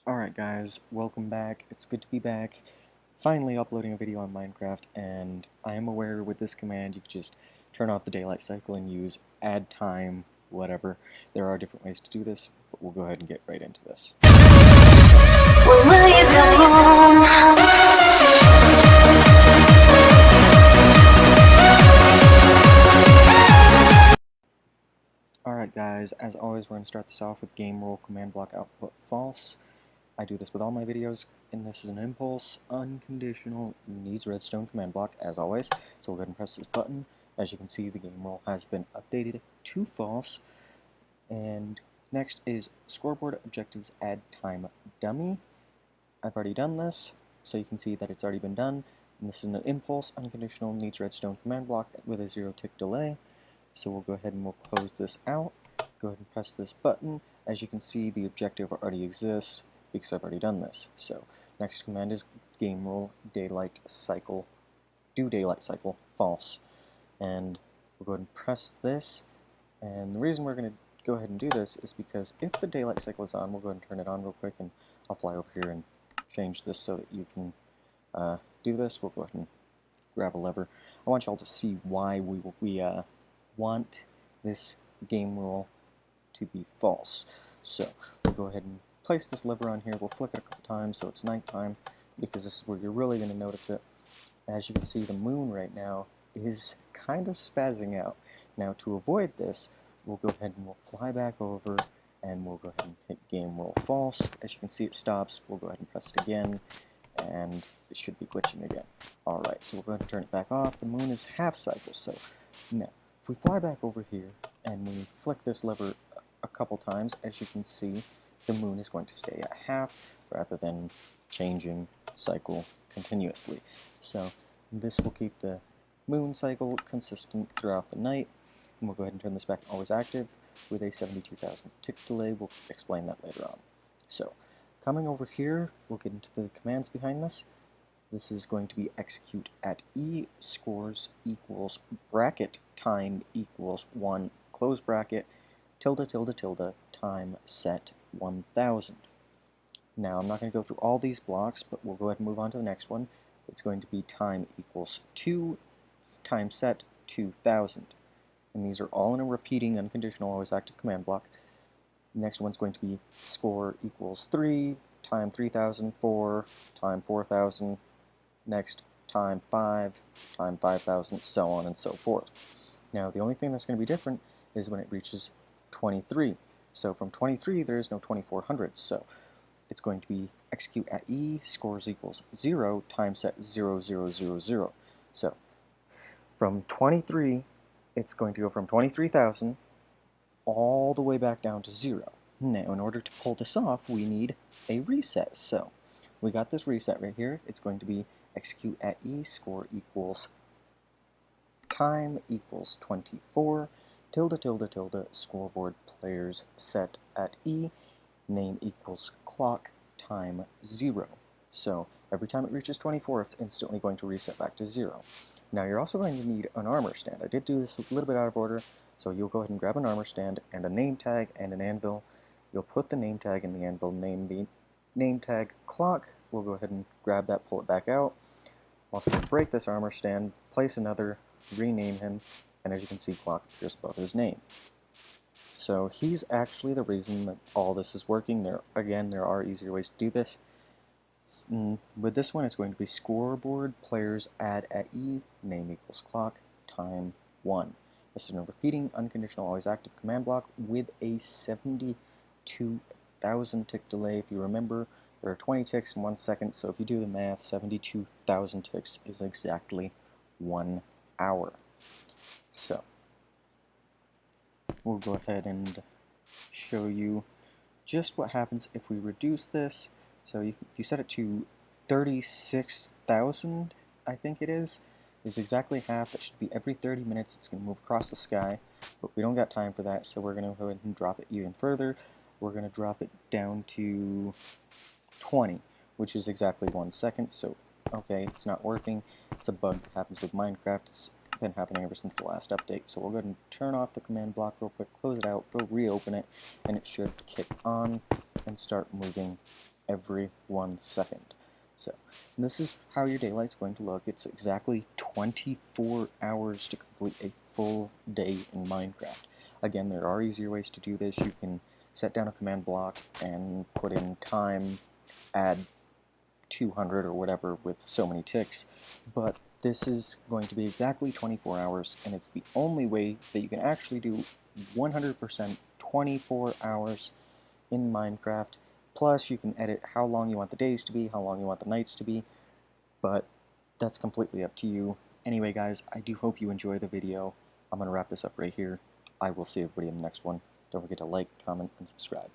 Alright guys, welcome back. It's good to be back. Finally uploading a video on Minecraft, and I am aware with this command you can just turn off the daylight cycle and use add time, whatever. There are different ways to do this, but we'll go ahead and get right into this. When will you come home? Alright guys, as always we're going to start this off with gamerule commandblockoutput false. I do this with all my videos, and this is an impulse, unconditional, needs redstone command block, as always. So we'll go ahead and press this button. As you can see, the game rule has been updated to false. And next is scoreboard objectives add time dummy. I've already done this, so you can see that it's already been done. And this is an impulse, unconditional, needs redstone command block with a 0 tick delay. So we'll go ahead and we'll close this out. Go ahead and press this button. As you can see, the objective already exists because I've already done this. So next command is gamerule daylight cycle, do daylight cycle false, and we'll go ahead and press this. And the reason we're going to go ahead and do this is because if the daylight cycle is on, we'll go ahead and turn it on real quick, and I'll fly over here and change this so that you can do this. We'll go ahead and grab a lever. I want y'all to see why we want this game rule to be false. So we'll go ahead and place this lever on here. We'll flick it a couple times so it's nighttime, because this is where you're really going to notice it. As you can see, the moon right now is kind of spazzing out. Now to avoid this, we'll go ahead and we'll fly back over, and we'll go ahead and hit game rule false. As you can see, it stops. We'll go ahead and press it again, and it should be glitching again. Alright, so we'll go ahead and turn it back off. The moon is half cycle, so now if we fly back over here and we flick this lever a couple times, as you can see, the moon is going to stay at half rather than changing cycle continuously. So this will keep the moon cycle consistent throughout the night. And we'll go ahead and turn this back to always active with a 72,000 tick delay. We'll explain that later on. So coming over here, we'll get into the commands behind this. This is going to be execute at e scores equals bracket time equals 1 close bracket tilde tilde tilde time set 1000. Now I'm not going to go through all these blocks, but we'll go ahead and move on to the next one. It's going to be time equals 2 time set 2000. And these are all in a repeating unconditional always active command block. The next one's going to be score equals 3 time 3000 4 time 4000. Next, time 5, time 5,000, so on and so forth. Now, the only thing that's going to be different is when it reaches 23. So from 23, there is no 2400, so it's going to be execute at e scores equals 0 time set 0000. So from 23, it's going to go from 23,000 all the way back down to 0. Now, in order to pull this off, we need a reset. So we got this reset right here. It's going to be execute at e score equals time equals 24 tilde tilde tilde scoreboard players set at e name equals clock time 0. So every time it reaches 24, it's instantly going to reset back to 0. Now you're also going to need an armor stand. I did do this a little bit out of order, so you'll go ahead and grab an armor stand and a name tag and an anvil. You'll put the name tag in the anvil, name the name tag clock. We'll go ahead and grab that, pull it back out. Also, we'll break this armor stand, place another, rename him, and as you can see, clock appears above his name. So he's actually the reason that all this is working. There are easier ways to do this. With this one, it's going to be scoreboard players add at e name equals clock time 1. This is a repeating unconditional always active command block with a 72,000 tick delay. If you remember, there are 20 ticks in 1 second, so if you do the math, 72,000 ticks is exactly 1 hour. So we'll go ahead and show you just what happens if we reduce this. So if you set it to 36,000, I think it is exactly half. That should be every 30 minutes. It's going to move across the sky, but we don't got time for that, so we're going to go ahead and drop it even further. We're going to drop it down to 20, which is exactly 1 second. So okay, it's not working. It's a bug that happens with Minecraft. It's been happening ever since the last update. So we'll go ahead and turn off the command block real quick, close it out, go reopen it, and it should kick on and start moving every 1 second. So, this is how your daylight's going to look. It's exactly 24 hours to complete a full day in Minecraft. Again, there are easier ways to do this. You can set down a command block and put in time, add 200 or whatever with so many ticks, but this is going to be exactly 24 hours, and it's the only way that you can actually do 100% 24 hours in Minecraft. Plus, you can edit how long you want the days to be, how long you want the nights to be, but that's completely up to you. Anyway, guys, I do hope you enjoy the video. I'm going to wrap this up right here. I will see everybody in the next one. Don't forget to like, comment, and subscribe.